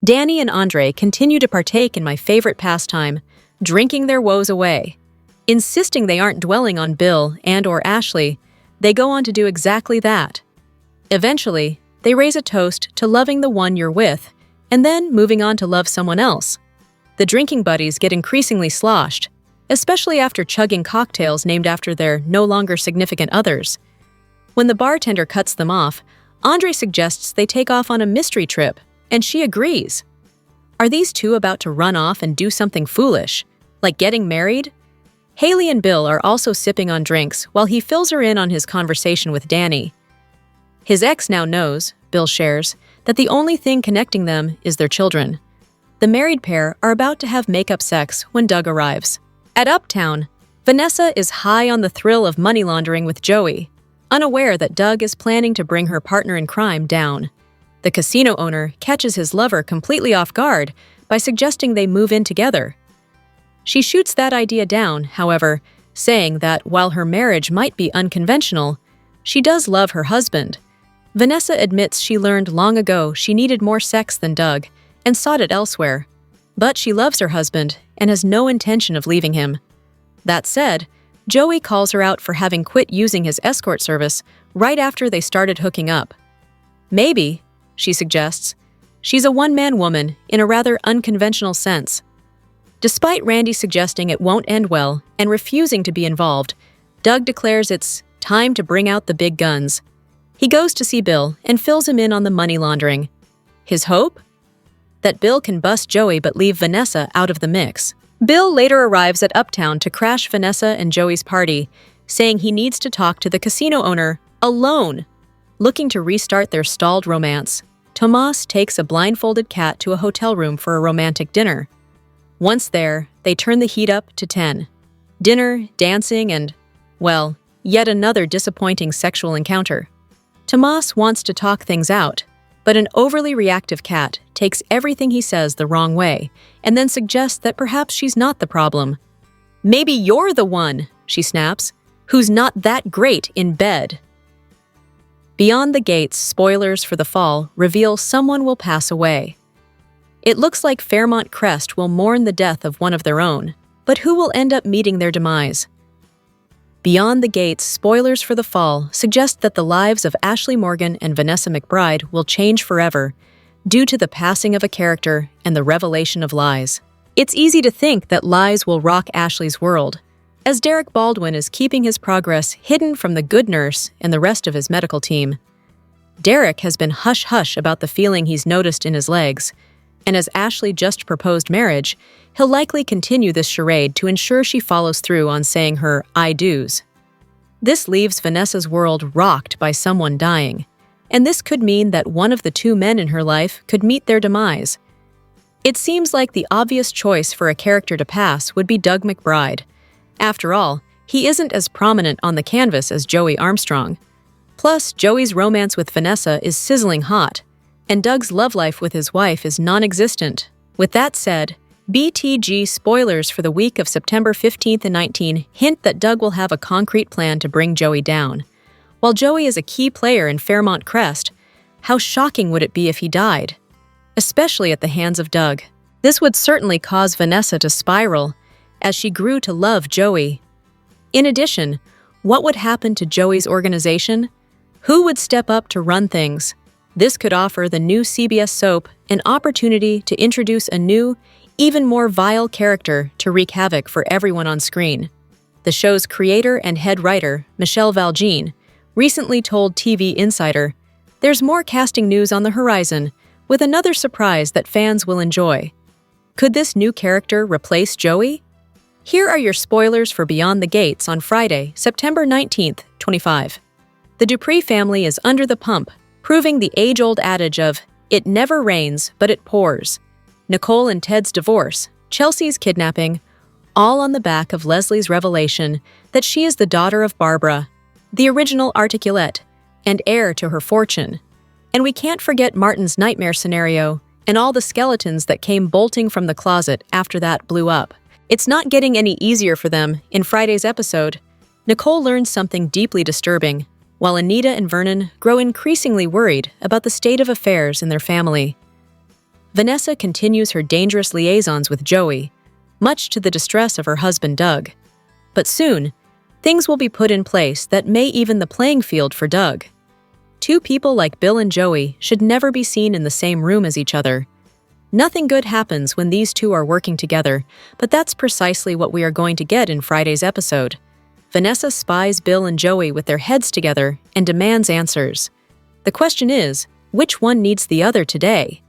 Dani&Andre continue to partake in my favorite pastime, drinking their woes away. Insisting they aren't dwelling on Bill and/or Ashley, they go on to do exactly that. Eventually, they raise a toast to loving the one you're with, and then moving on to love someone else. The drinking buddies get increasingly sloshed, especially after chugging cocktails named after their no longer significant others. When the bartender cuts them off, Andre suggests they take off on a mystery trip, and she agrees. Are these two about to run off and do something foolish, like getting married? Haley and Bill are also sipping on drinks while he fills her in on his conversation with Dani. His ex now knows, Bill shares, that the only thing connecting them is their children. The married pair are about to have makeup sex when Doug arrives. At Uptown, Vanessa is high on the thrill of money laundering with Joey, unaware that Doug is planning to bring her partner in crime down. The casino owner catches his lover completely off guard by suggesting they move in together. She shoots that idea down, however, saying that while her marriage might be unconventional, she does love her husband. Vanessa admits she learned long ago she needed more sex than Doug and sought it elsewhere. But she loves her husband and has no intention of leaving him. That said, Joey calls her out for having quit using his escort service right after they started hooking up. Maybe, she suggests, she's a one-man woman in a rather unconventional sense. Despite Randy suggesting it won't end well and refusing to be involved, Doug declares it's time to bring out the big guns. He goes to see Bill and fills him in on the money laundering. His hope? That Bill can bust Joey but leave Vanessa out of the mix. Bill later arrives at Uptown to crash Vanessa and Joey's party, saying he needs to talk to the casino owner alone. Looking to restart their stalled romance, Tomas takes a blindfolded cat to a hotel room for a romantic dinner. Once there, they turn the heat up to 10. Dinner, dancing, and, well, yet another disappointing sexual encounter. Tomas wants to talk things out, but an overly reactive cat takes everything he says the wrong way and then suggests that perhaps she's not the problem. "Maybe you're the one," she snaps, "who's not that great in bed." Beyond the gates, spoilers for the fall reveal someone will pass away. It looks like Fairmont Crest will mourn the death of one of their own, but who will end up meeting their demise? Beyond the gates, spoilers for the fall suggest that the lives of Ashley Morgan and Vanessa McBride will change forever due to the passing of a character and the revelation of lies. It's easy to think that lies will rock Ashley's world, as Derek Baldwin is keeping his progress hidden from the good nurse and the rest of his medical team. Derek has been hush-hush about the feeling he's noticed in his legs, and as Ashley just proposed marriage, he'll likely continue this charade to ensure she follows through on saying her I do's. This leaves Vanessa's world rocked by someone dying, and this could mean that one of the two men in her life could meet their demise. It seems like the obvious choice for a character to pass would be Doug McBride. After all, he isn't as prominent on the canvas as Joey Armstrong. Plus, Joey's romance with Vanessa is sizzling hot, and Doug's love life with his wife is non-existent. With that said, BTG spoilers for the week of September 15th and 19th hint that Doug will have a concrete plan to bring Joey down. While Joey is a key player in Fairmont Crest, how shocking would it be if he died? Especially at the hands of Doug. This would certainly cause Vanessa to spiral, as she grew to love Joey. In addition, what would happen to Joey's organization? Who would step up to run things? This could offer the new CBS soap an opportunity to introduce a new, even more vile character to wreak havoc for everyone on screen. The show's creator and head writer, Michelle Valjean, recently told TV Insider, "There's more casting news on the horizon, with another surprise that fans will enjoy." Could this new character replace Joey? Here are your spoilers for Beyond the Gates on Friday, September 19th, 25. The Dupree family is under the pump, proving the age-old adage of, "It never rains, but it pours." Nicole and Ted's divorce, Chelsea's kidnapping, all on the back of Leslie's revelation that she is the daughter of Barbara, the original articulette, and heir to her fortune. And we can't forget Martin's nightmare scenario and all the skeletons that came bolting from the closet after that blew up. It's not getting any easier for them. In Friday's episode, Nicole learns something deeply disturbing, while Anita and Vernon grow increasingly worried about the state of affairs in their family. Vanessa continues her dangerous liaisons with Joey, much to the distress of her husband Doug. But soon, things will be put in place that may even the playing field for Doug. Two people like Bill and Joey should never be seen in the same room as each other. Nothing good happens when these two are working together, but that's precisely what we are going to get in Friday's episode. Vanessa spies Bill and Joey with their heads together and demands answers. The question is, which one needs the other today?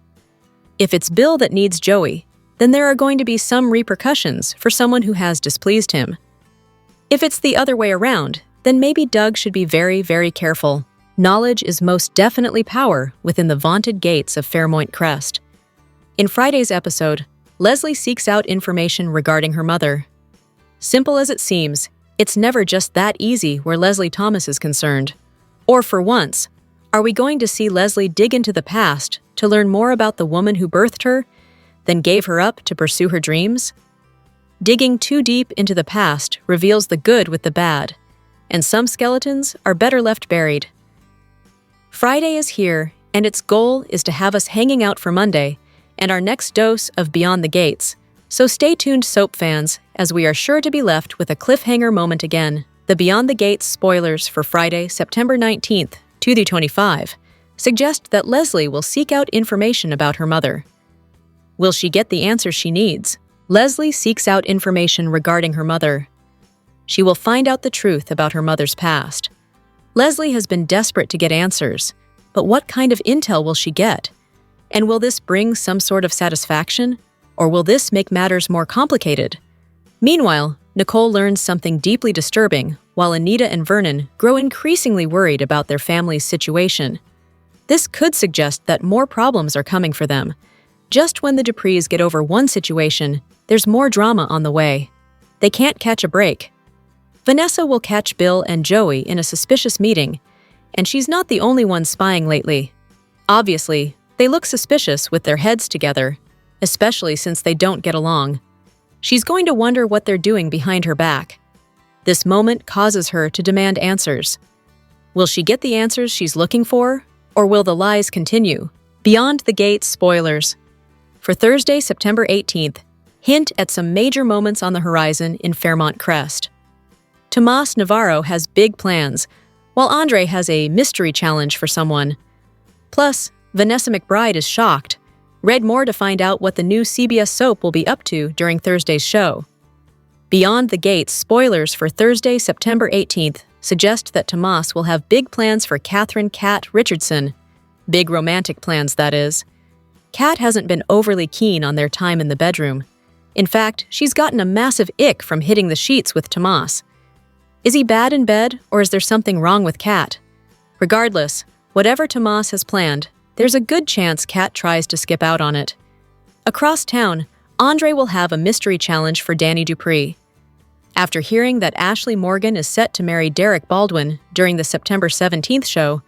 If it's Bill that needs Joey, then there are going to be some repercussions for someone who has displeased him. If it's the other way around, then maybe Doug should be very, very careful. Knowledge is most definitely power within the vaunted gates of Fairmont Crest. In Friday's episode, Leslie seeks out information regarding her mother. Simple as it seems, it's never just that easy where Leslie Thomas is concerned. Or for once, are we going to see Leslie dig into the past to learn more about the woman who birthed her, then gave her up to pursue her dreams? Digging too deep into the past reveals the good with the bad, and some skeletons are better left buried. Friday is here, and its goal is to have us hanging out for Monday and our next dose of Beyond the Gates. So stay tuned, soap fans, as we are sure to be left with a cliffhanger moment again. The Beyond the Gates spoilers for Friday, September 19th, 2025, suggest that Leslie will seek out information about her mother. Will she get the answers she needs? Leslie seeks out information regarding her mother. She will find out the truth about her mother's past. Leslie has been desperate to get answers, but what kind of intel will she get? And will this bring some sort of satisfaction, or will this make matters more complicated? Meanwhile, Nicole learns something deeply disturbing, while Anita and Vernon grow increasingly worried about their family's situation. This could suggest that more problems are coming for them. Just when the Duprees get over one situation, there's more drama on the way. They can't catch a break. Vanessa will catch Bill and Joey in a suspicious meeting, and she's not the only one spying lately. Obviously, they look suspicious with their heads together, especially since they don't get along. She's going to wonder what they're doing behind her back. This moment causes her to demand answers. Will she get the answers she's looking for, or will the lies continue? Beyond the Gates spoilers. For Thursday, September 18th, hint at some major moments on the horizon in Fairmont Crest. Tomas Navarro has big plans, while Andre has a mystery challenge for someone. Plus, Vanessa McBride is shocked. Read more to find out what the new CBS soap will be up to during Thursday's show. Beyond the Gates spoilers for Thursday, September 18th suggest that Tomas will have big plans for Catherine "Cat" Richardson. Big romantic plans, that is. Cat hasn't been overly keen on their time in the bedroom. In fact, she's gotten a massive ick from hitting the sheets with Tomas. Is he bad in bed, or is there something wrong with Cat? Regardless, whatever Tomas has planned, there's a good chance Cat tries to skip out on it. Across town, Andre will have a mystery challenge for Danny Dupree. After hearing that Ashley Morgan is set to marry Derek Baldwin during the September 17th show,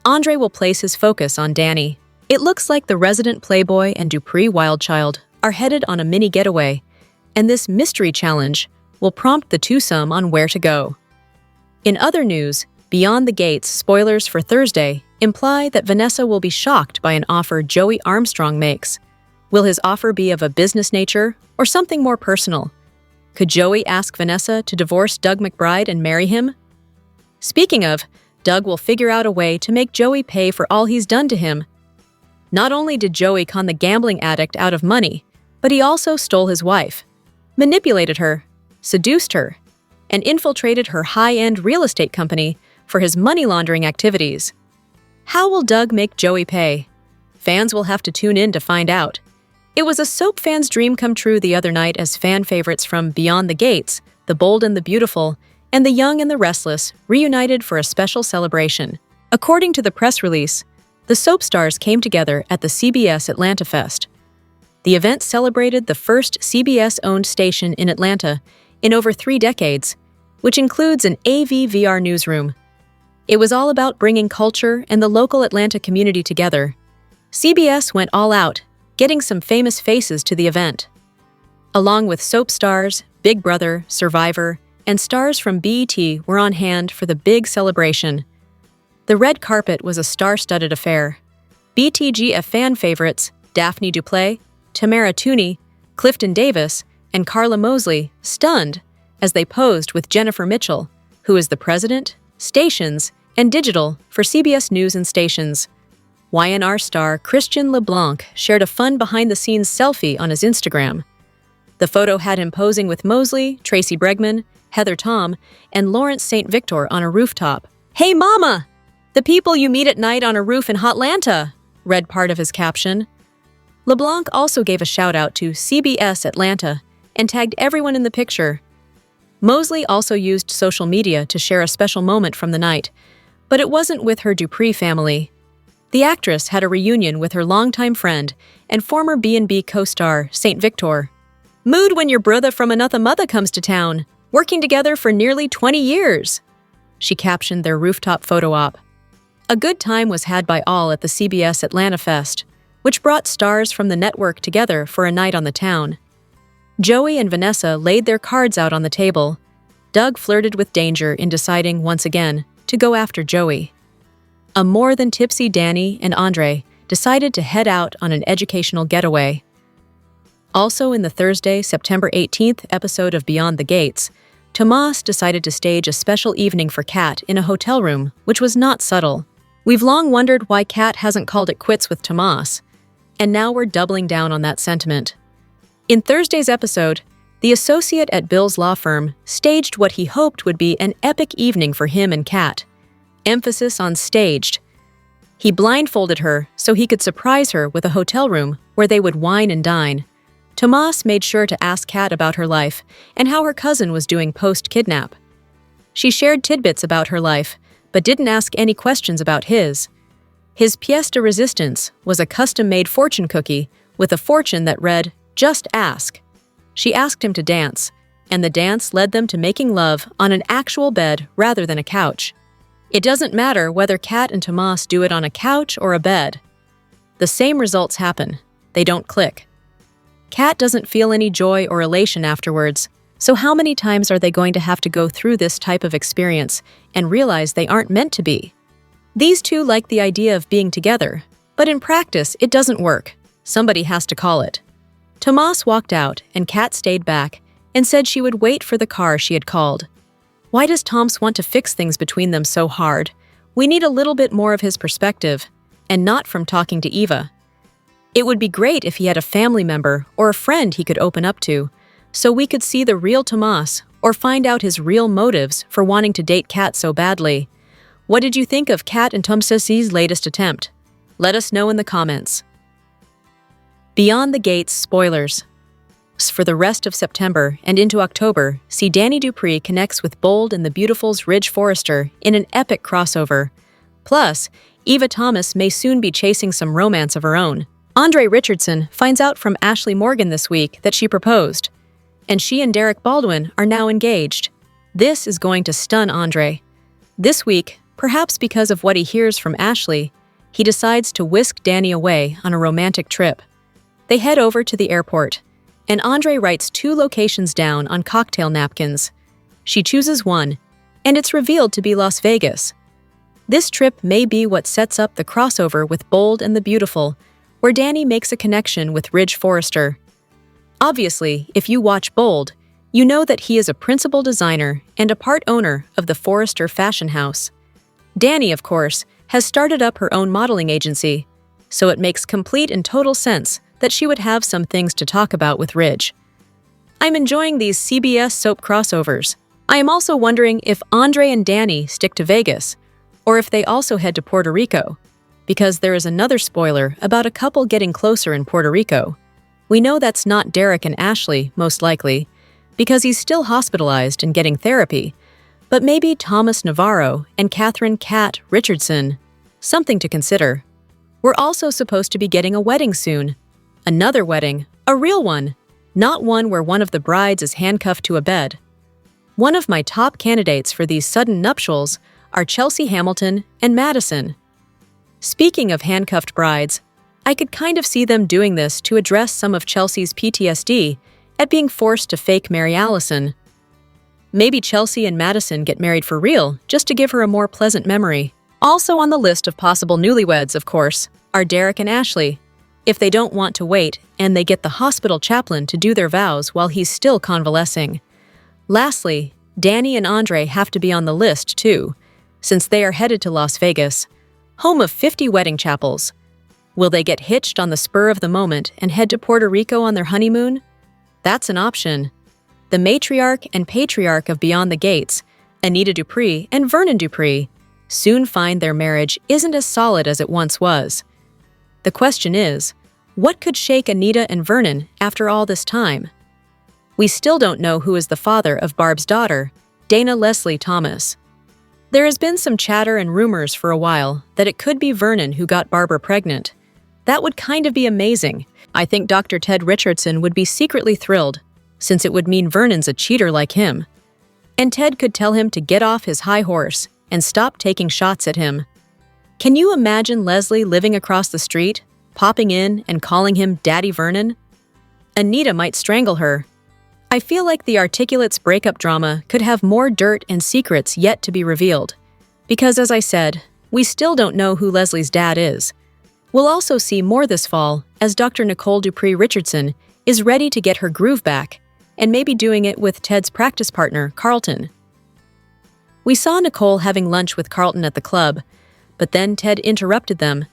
Andre will place his focus on Danny. It looks like the resident playboy and Dupree wildchild are headed on a mini getaway, and this mystery challenge will prompt the twosome on where to go. In other news, Beyond the Gates spoilers for Thursday imply that Vanessa will be shocked by an offer Joey Armstrong makes. Will his offer be of a business nature or something more personal? Could Joey ask Vanessa to divorce Doug McBride and marry him? Speaking of, Doug will figure out a way to make Joey pay for all he's done to him. Not only did Joey con the gambling addict out of money, but he also stole his wife, manipulated her, seduced her, and infiltrated her high-end real estate company for his money laundering activities. How will Doug make Joey pay? Fans will have to tune in to find out. It was a soap fan's dream come true the other night as fan favorites from Beyond the Gates, The Bold and the Beautiful, and The Young and the Restless reunited for a special celebration. According to the press release, the soap stars came together at the CBS Atlanta Fest. The event celebrated the first CBS-owned station in Atlanta in over 3 decades, which includes an AV/VR newsroom. It was all about bringing culture and the local Atlanta community together. CBS went all out, getting some famous faces to the event. Along with soap stars, Big Brother, Survivor, and stars from BET were on hand for the big celebration. The red carpet was a star-studded affair. BTGF fan favorites Daphne Duplay, Tamara Tooney, Clifton Davis, and Carla Mosley stunned as they posed with Jennifer Mitchell, who is the president, stations, and digital for CBS News and Stations. YNR star Christian LeBlanc shared a fun behind-the-scenes selfie on his Instagram. The photo had him posing with Mosley, Tracy Bregman, Heather Tom, and Lawrence St. Victor on a rooftop. "Hey mama! The people you meet at night on a roof in Hotlanta," read part of his caption. LeBlanc also gave a shout-out to CBS Atlanta and tagged everyone in the picture. Mosley also used social media to share a special moment from the night, but it wasn't with her Dupree family. The actress had a reunion with her longtime friend and former B&B co-star St. Victor. "Mood when your brother from another mother comes to town, working together for nearly 20 years," she captioned their rooftop photo op. A good time was had by all at the CBS Atlanta Fest, which brought stars from the network together for a night on the town. Joey and Vanessa laid their cards out on the table. Doug flirted with danger in deciding, once again, to go after Joey. A more than tipsy Dani and Andre decided to head out on an educational getaway. Also in the Thursday, September 18th episode of Beyond the Gates, Tomas decided to stage a special evening for Kat in a hotel room, which was not subtle. We've long wondered why Kat hasn't called it quits with Tomas, and now we're doubling down on that sentiment. In Thursday's episode, the associate at Bill's law firm staged what he hoped would be an epic evening for him and Kat. Emphasis on staged. He blindfolded her so he could surprise her with a hotel room where they would wine and dine. Tomas made sure to ask Kat about her life and how her cousin was doing post-kidnap. She shared tidbits about her life, but didn't ask any questions about his. His pièce de résistance was a custom-made fortune cookie with a fortune that read, "Just ask." She asked him to dance, and the dance led them to making love on an actual bed rather than a couch. It doesn't matter whether Kat and Tomas do it on a couch or a bed. The same results happen. They don't click. Kat doesn't feel any joy or elation afterwards, so how many times are they going to have to go through this type of experience and realize they aren't meant to be? These two like the idea of being together, but in practice it doesn't work. Somebody has to call it. Tomas walked out and Kat stayed back and said she would wait for the car she had called. Why does Toms want to fix things between them so hard? We need a little bit more of his perspective, and not from talking to Eva. It would be great if he had a family member or a friend he could open up to, so we could see the real Tomas or find out his real motives for wanting to date Kat so badly. What did you think of Kat and Toms's latest attempt? Let us know in the comments. Beyond the Gates spoilers. For the rest of September and into October, see Dani Dupree connects with Bold and the Beautiful's Ridge Forrester in an epic crossover. Plus, Eva Thomas may soon be chasing some romance of her own. Andre Richardson finds out from Ashley Morgan this week that she proposed, and she and Derek Baldwin are now engaged. This is going to stun Andre. This week, perhaps because of what he hears from Ashley, he decides to whisk Dani away on a romantic trip. They head over to the airport, and Andre writes 2 locations down on cocktail napkins. She chooses one, and it's revealed to be Las Vegas. This trip may be what sets up the crossover with Bold and the Beautiful, where Dani makes a connection with Ridge Forrester. Obviously, if you watch Bold, you know that he is a principal designer and a part owner of the Forrester fashion house. Dani, of course, has started up her own modeling agency, so it makes complete and total sense that she would have some things to talk about with Ridge. I'm enjoying these CBS soap crossovers. I am also wondering if Andre and Dani stick to Vegas, or if they also head to Puerto Rico, because there is another spoiler about a couple getting closer in Puerto Rico. We know that's not Derek and Ashley, most likely, because he's still hospitalized and getting therapy, but maybe Thomas Navarro and Catherine "Kat" Richardson. Something to consider. We're also supposed to be getting a wedding soon. Another wedding, a real one, not one where one of the brides is handcuffed to a bed. One of my top candidates for these sudden nuptials are Chelsea Hamilton and Madison. Speaking of handcuffed brides, I could kind of see them doing this to address some of Chelsea's PTSD at being forced to fake marry Allison. Maybe Chelsea and Madison get married for real, just to give her a more pleasant memory. Also on the list of possible newlyweds, of course, are Derek and Ashley. if they don't want to wait and they get the hospital chaplain to do their vows while he's still convalescing. Lastly, Dani&Andre have to be on the list too, since they are headed to Las Vegas, home of 50 wedding chapels. Will they get hitched on the spur of the moment and head to Puerto Rico on their honeymoon? That's an option. The matriarch and patriarch of Beyond the Gates, Anita Dupree and Vernon Dupree, soon find their marriage isn't as solid as it once was. The question is, what could shake Anita and Vernon after all this time? We still don't know who is the father of Barb's daughter, Dana Leslie Thomas. There has been some chatter and rumors for a while that it could be Vernon who got Barbara pregnant. That would kind of be amazing. I think Dr. Ted Richardson would be secretly thrilled, since it would mean Vernon's a cheater like him. And Ted could tell him to get off his high horse and stop taking shots at him. Can you imagine Leslie living across the street, popping in and calling him Daddy Vernon? Anita might strangle her. I feel like the Articulates breakup drama could have more dirt and secrets yet to be revealed. Because as I said, we still don't know who Leslie's dad is. We'll also see more this fall as Dr. Nicole Dupree Richardson is ready to get her groove back, and maybe doing it with Ted's practice partner, Carlton. We saw Nicole having lunch with Carlton at the club, but then Ted interrupted them,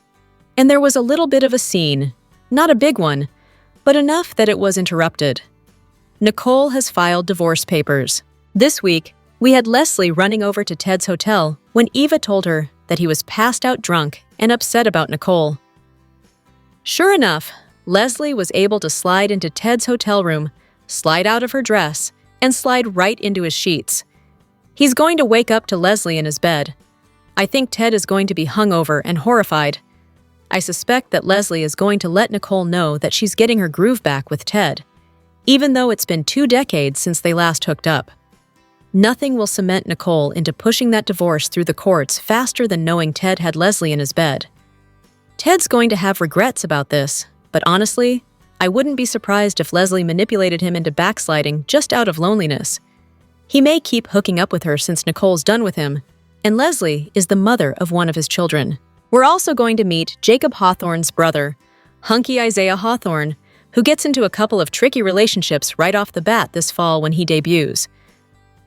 and there was a little bit of a scene. Not a big one, but enough that it was interrupted. Nicole has filed divorce papers. This week, we had Leslie running over to Ted's hotel when Eva told her that he was passed out drunk and upset about Nicole. Sure enough, Leslie was able to slide into Ted's hotel room, slide out of her dress, and slide right into his sheets. He's going to wake up to Leslie in his bed. I think Ted is going to be hungover and horrified. I suspect that Leslie is going to let Nicole know that she's getting her groove back with Ted, even though it's been 2 decades since they last hooked up. Nothing will cement Nicole into pushing that divorce through the courts faster than knowing Ted had Leslie in his bed. Ted's going to have regrets about this, but honestly, I wouldn't be surprised if Leslie manipulated him into backsliding just out of loneliness. He may keep hooking up with her since Nicole's done with him, and Leslie is the mother of one of his children. We're also going to meet Jacob Hawthorne's brother, hunky Isaiah Hawthorne, who gets into a couple of tricky relationships right off the bat this fall when he debuts.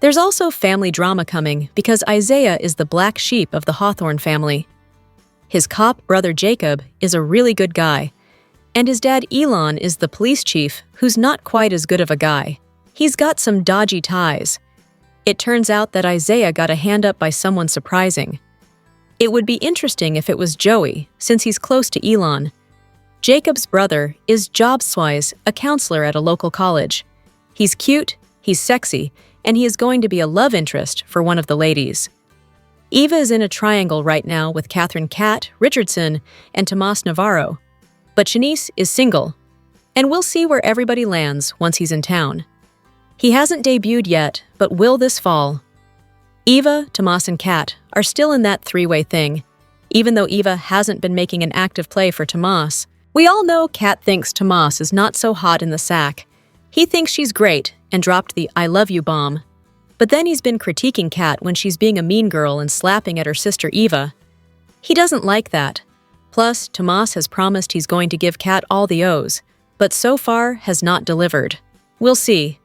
There's also family drama coming because Isaiah is the black sheep of the Hawthorne family. His cop brother Jacob is a really good guy, and his dad Elon is the police chief who's not quite as good of a guy. He's got some dodgy ties. It turns out that Isaiah got a hand up by someone surprising. It would be interesting if it was Joey, since he's close to Elon. Jacob's brother is jobs-wise a counselor at a local college. He's cute, he's sexy, and he is going to be a love interest for one of the ladies. Eva is in a triangle right now with Catherine Cat, Richardson, and Tomas Navarro. But Shanice is single, and we'll see where everybody lands once he's in town. He hasn't debuted yet, but will this fall. Eva, Tomas, and Kat are still in that 3-way thing, even though Eva hasn't been making an active play for Tomas. We all know Kat thinks Tomas is not so hot in the sack. He thinks she's great and dropped the I love you bomb. But then he's been critiquing Kat when she's being a mean girl and slapping at her sister Eva. He doesn't like that. Plus, Tomas has promised he's going to give Kat all the O's, but so far has not delivered. We'll see.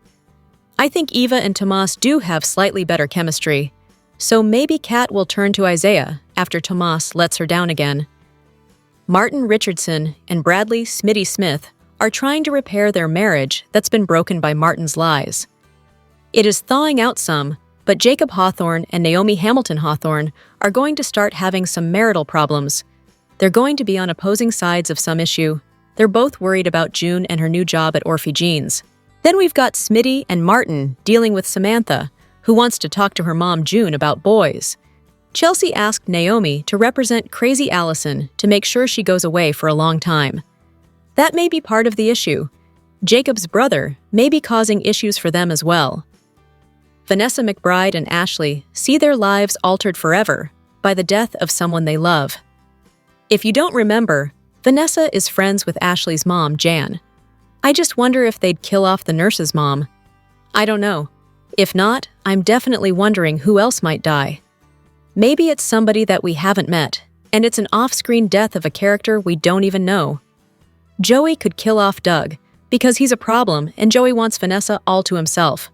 I think Eva and Tomas do have slightly better chemistry, so maybe Kat will turn to Isaiah after Tomas lets her down again. Martin Richardson and Bradley Smitty Smith are trying to repair their marriage that's been broken by Martin's lies. It is thawing out some, but Jacob Hawthorne and Naomi Hamilton Hawthorne are going to start having some marital problems. They're going to be on opposing sides of some issue. They're both worried about June and her new job at Orphe Jeans. Then we've got Smitty and Martin dealing with Samantha, who wants to talk to her mom June about boys. Chelsea asked Naomi to represent crazy Allison to make sure she goes away for a long time. That may be part of the issue. Jacob's brother may be causing issues for them as well. Vanessa McBride and Ashley see their lives altered forever by the death of someone they love. If you don't remember, Vanessa is friends with Ashley's mom, Jan. I just wonder if they'd kill off the nurse's mom. I don't know. If not, I'm definitely wondering who else might die. Maybe it's somebody that we haven't met, and it's an off-screen death of a character we don't even know. Joey could kill off Doug because he's a problem and Joey wants Vanessa all to himself.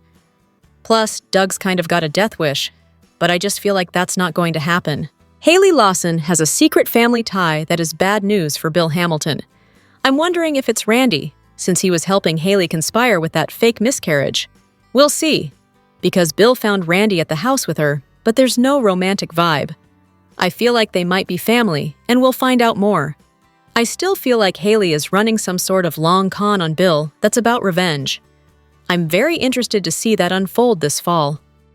Plus, Doug's kind of got a death wish, but I just feel like that's not going to happen. Haley Lawson has a secret family tie that is bad news for Bill Hamilton. I'm wondering if it's Randy, since he was helping Haley conspire with that fake miscarriage. We'll see, because Bill found Randy at the house with her, but there's no romantic vibe. I feel like they might be family, and we'll find out more. I still feel like Haley is running some sort of long con on Bill that's about revenge. I'm very interested to see that unfold this fall.